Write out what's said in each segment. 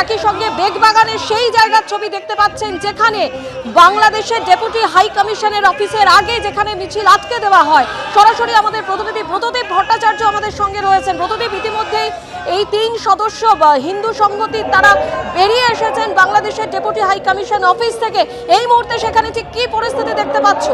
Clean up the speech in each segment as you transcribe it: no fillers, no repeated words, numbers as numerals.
একই সঙ্গে বেগবাগানের সেই জায়গার ছবি দেখতে পাচ্ছেন যেখানে বাংলাদেশের ডেপুটি হাই কমিশনের অফিসের আগে যেখানে মিছিল আটকে দেওয়া হয়। সরাসরি আমাদের প্রতিনিধি ব্রতদীপ ভট্টাচার্য আমাদের সঙ্গে রয়েছেন। ব্রতদীপ, ইতিমধ্যেই এই 3 সদস্য হিন্দু সংহতির তারা বেরিয়ে এসেছেন বাংলাদেশের ডেপুটি হাই কমিশন অফিস থেকে। এই মুহূর্তে সেখানে ঠিক কি পরিস্থিতি দেখতে পাচ্ছ?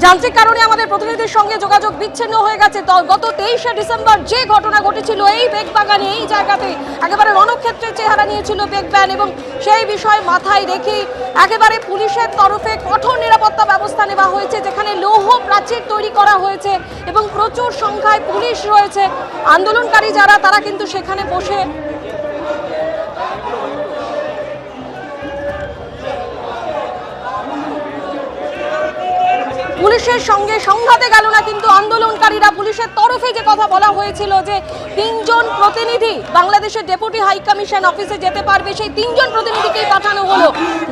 যান্ত্রিক কারণে আমাদের প্রতিনিধির সঙ্গে যোগাযোগ বিচ্ছিন্ন হয়ে গেছে। গত 23শে ডিসেম্বর যে ঘটনা ঘটেছিল এই বেগবাগানে, এই জায়গাতে একেবারে রণক্ষেত্রের চেহারা নিয়েছিল বেগবান, এবং সেই বিষয় মাথায় রেখে একেবারে পুলিশের তরফে কঠোর নিরাপত্তা ব্যবস্থা নেওয়া হয়েছে, যেখানে লৌহ প্রাচীর তৈরি করা হয়েছে এবং প্রচুর সংখ্যায় পুলিশ রয়েছে। আন্দোলনকারী যারা তারা কিন্তু সেখানে বসে পুলিশের সঙ্গে সংঘাতে গেল না, কিন্তু আন্দোলনকারীরা পুলিশের তরফে যে কথা বলা হয়েছিল যে 3 জন প্রতিনিধি বাংলাদেশের ডেপুটি হাই কমিশন অফিসে যেতে পারবে, সেই 3 জন প্রতিনিধিকেই পাঠানো হলো।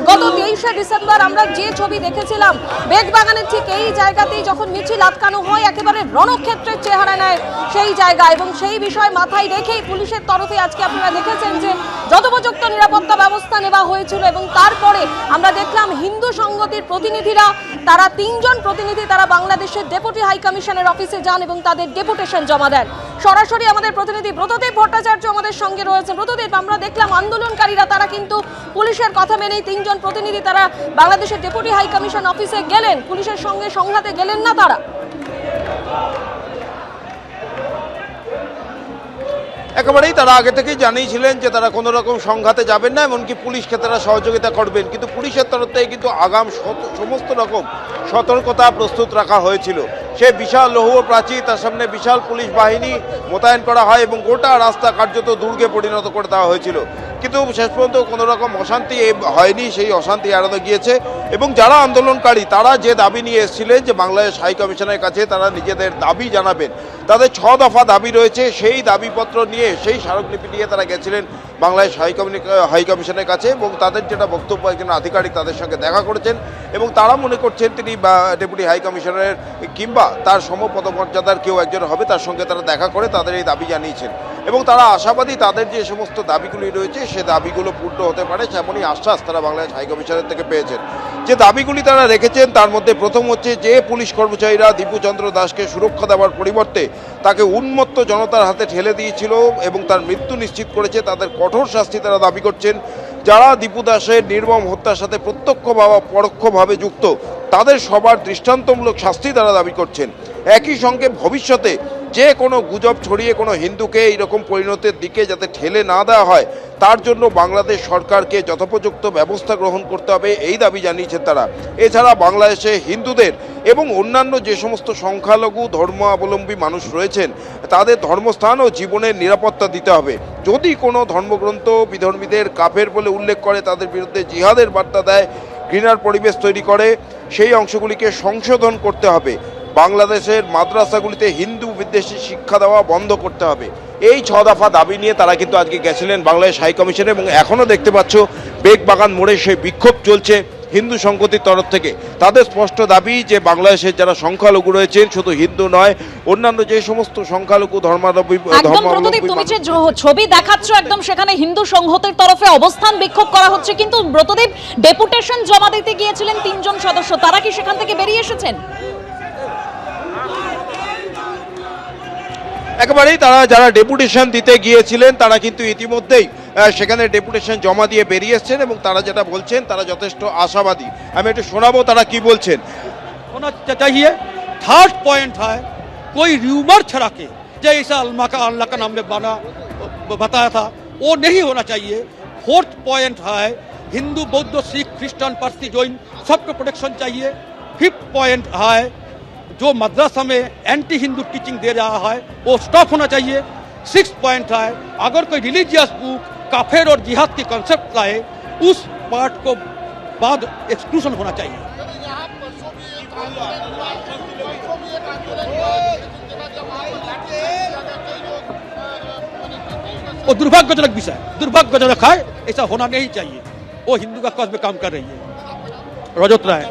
গত 23শে ডিসেম্বর আমরা যে ছবি দেখেছিলাম বেগবাগানের ঠিক এই জায়গাতেই যখন মিছিল আটকানো হয়, একেবারে রণক্ষেত্রের চেহারা নেয় সেই জায়গা, এবং সেই বিষয় মাথায় রেখেই পুলিশের তরফে আজকে আপনারা দেখেছেন যে যথোপযুক্ত নিরাপত্তা ব্যবস্থা নেওয়া হয়েছিল। এবং তারপরে আমরা দেখলাম হিন্দু সংগতির প্রতিনিধিরা, তারা 3 জন প্রতিনিধি তারা বাংলাদেশের ডেপুটি হাই কমিশনের অফিসে যান এবং তাদের ডেপুটেশন জমা দেন। সরাসরি আমাদের প্রতিনিধি ব্রতদীপ ভট্টাচার্য আমাদের সঙ্গে রয়েছেন। ব্রতদীপ, আমরা দেখলাম আন্দোলনকারীরা তারা কিন্তু পুলিশের কথা মেনেই 3 জন প্রতিনিধি তারা বাংলাদেশের ডেপুটি হাই কমিশন অফিসে গেলেন, পুলিশের সঙ্গে সংঘাতে গেলেন না তারা। একেবারেই তারা আগে থেকেই জানিয়েছিলেন যে তারা কোনো রকম সংঘাতে যাবেন না, এমনকি পুলিশকে তারা সহযোগিতা করবেন, কিন্তু পুলিশের তরফ থেকে কিন্তু আগাম সমস্ত রকম সতর্কতা প্রস্তুত রাখা হয়েছিল। সে বিশাল লৌহ প্রাচীর, তার সামনে বিশাল পুলিশ বাহিনী মোতায়েন করা হয় এবং গোটা রাস্তা কার্যত দুর্গে পরিণত করে দেওয়া হয়েছিল। কিন্তু শেষ পর্যন্ত কোনো রকম অশান্তি হয়নি, সেই অশান্তি এড়ানো গিয়েছে। এবং যারা আন্দোলনকারী তারা যে দাবি নিয়ে এসেছিলেন যে বাংলাদেশ হাই কমিশনের কাছে তারা নিজেদের দাবি জানাবেন, তাদের 6 দফা দাবি রয়েছে, সেই দাবিপত্র নিয়ে সেই স্মারকলিপি নিয়ে তারা গেছিলেন বাংলাদেশ হাই কমিশনের কাছে। এবং তাদের যেটা বক্তব্য, একজন আধিকারিক তাদের সঙ্গে দেখা করেছেন এবং তারা মনে করছেন তিনি ডেপুটি হাই কমিশনারের কিংবা তার সমপদমর্যাদার কেউ একজন হবে, তার সঙ্গে তারা দেখা করে তাদের এই দাবি জানিয়েছেন। এবং তারা আশাবাদী তাদের যে সমস্ত দাবিগুলি রয়েছে সে দাবিগুলো পূর্ণ হতে পারে, সেমনই আশ্বাস তারা বাংলাদেশ হাই কমিশনের থেকে পেয়েছেন। যে দাবিগুলি তারা রেখেছেন তার মধ্যে প্রথম হচ্ছে যে পুলিশ কর্মচারীরা দীপুচন্দ্র দাসকে সুরক্ষা দেওয়ার পরিবর্তে তাকে উন্মত্ত জনতার হাতে ঠেলে দিয়েছিল এবং তার মৃত্যু নিশ্চিত করেছে, তাদের কঠোর শাস্তি তারা দাবি করছেন। যারা দীপু দাসের নির্মম হত্যার সাথে প্রত্যক্ষ বা পরোক্ষভাবে যুক্ত তাদের সবার দৃষ্টান্তমূলক শাস্তি তারা দাবি করছেন। একই সঙ্গে ভবিষ্যতে যে কোনো গুজব ছড়িয়ে কোনো হিন্দুকে এইরকম পরিণতির দিকে যাতে ঠেলে না দেওয়া হয় তার জন্য বাংলাদেশ সরকারকে যথোপযুক্ত ব্যবস্থা গ্রহণ করতে হবে, এই দাবি জানিয়েছেন তারা। এছাড়া বাংলাদেশে হিন্দুদের এবং অন্যান্য যে সমস্ত সংখ্যালঘু ধর্মাবলম্বী মানুষ রয়েছেন তাদের ধর্মস্থান ও জীবনের নিরাপত্তা দিতে হবে। যদি কোনো ধর্মগ্রন্থ বিধর্মীদের কাফের বলে উল্লেখ করে, তাদের বিরুদ্ধে জিহাদের বার্তা দেয়, ঘৃণার পরিবেশ তৈরি করে, সেই অংশগুলিকে সংশোধন করতে হবে। বাংলাদেশের মাদ্রাসাগুলিতে হিন্দু বিদ্বেষী শিক্ষা দেওয়া বন্ধ করতে হবে। এই 6 দফা দাবি নিয়ে তারা কিন্তু আজকে গেছিলেন বাংলাদেশ হাই কমিশনে। এবং এখনও দেখতে পাচ্ছ বেগবাগান মোড়ে সেই বিক্ষোভ চলছে হিন্দু সংগতির তরফ থেকে। তাদের স্পষ্ট দাবি যে বাংলাদেশের যারা সংখ্যালঘু রয়েছেন, শুধু হিন্দু নয় অন্যান্য যে সমস্ত সংখ্যালঘু ধর্মাবলম্বী তুমি যে ছবি দেখাচ্ছ একদম সেখানে হিন্দু সংহতির তরফে অবস্থান বিক্ষোভ করা হচ্ছে, কিন্তু ব্রতদীপ ডেপুটেশন জমা দিতে গিয়েছিলেন 3 জন সদস্য, তারা কি সেখান থেকে বেরিয়ে এসেছেন? একেবারেই তারা যারা ডেপুটেশন দিতে গিয়েছিলেন তারা কিন্তু ইতিমধ্যেই সেখানে ডেপুটেশন জমা দিয়ে বেরিয়ে এসছেন এবং তারা যেটা বলছেন তারা যথেষ্ট আশাবাদী। আমি একটু শোনাবো তারা কি বলছেন। होना चाहिए। थर्ड पॉइंट है कोई र्यूमर छड़ा के जैसा अल्लाह का नाम में बताया था वो नहीं होना चाहिए। फोर्थ पॉइंट है हिंदू बौद्ध सिख क्रिश्चियन पारसी जैन सबको प्रोटेक्शन चाहिए। फिफ्थ पॉइंट है जो मद्रासा में एंटी हिंदू टीचिंग दे रहा है वो स्टॉप होना चाहिए। 6 पॉइंट है अगर कोई रिलीजियस बुक काफिर और जिहाद की कंसेप्ट लाए उस पार्ट को बाद एक्सक्लूजन होना चाहिए। वो दुर्भाग्यजनक विषय, दुर्भाग्यजनक है, ऐसा होना नहीं चाहिए। वो हिंदू का कौज में काम कर रही है। रजत राय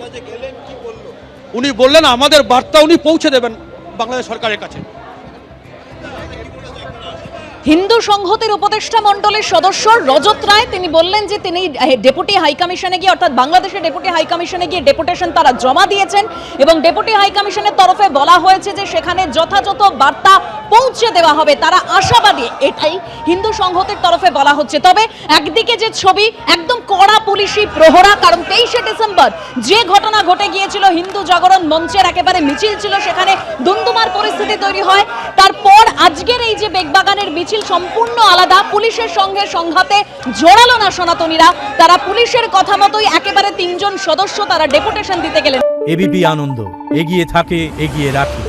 उन्हीं बोलें আমাদের বার্তা উনি পৌঁছে দেবেন বাংলাদেশ সরকারের কাছে। হিন্দু সংহতির উপদেষ্টা মণ্ডলের সদস্য রজত রায় তিনি বললেন যে তিনি ডেপুটি হাই কমিশনে গিয়ে অর্থাৎ বাংলাদেশের ডেপুটি হাই কমিশনে গিয়ে ডেপুটেশন তারা জমা দিয়েছেন এবং ডেপুটি হাই কমিশনের তরফে বলা হয়েছে যে সেখানে যথাযথ বার্তা পৌঁছে দেওয়া হবে, তারা আশাবাদী, এটাই হিন্দু সংহতির তরফে বলা হচ্ছে। তবে একদিকে যে ছবি একদম কড়া পুলিশি প্রহরা, কারণ 23শে ডিসেম্বর যে ঘটনা ঘটে গিয়েছিল হিন্দু জাগরণ মঞ্চের একেবারে মিছিল ছিল, সেখানে দুমদুমার পরিস্থিতি তৈরি হয়। তারপর আজকের এই যে বেগবাগানের মিছিল সম্পূর্ণ আলাদা, পুলিশের সঙ্গে সংঘাতে জোরালো না সনাতনীরা, তারা পুলিশের কথা মতোই একেবারে 3 জন সদস্য তারা ডেপুটেশন দিতে গেলেন। এবিপি আনন্দ এগিয়ে থাকে, এগিয়ে রাখে।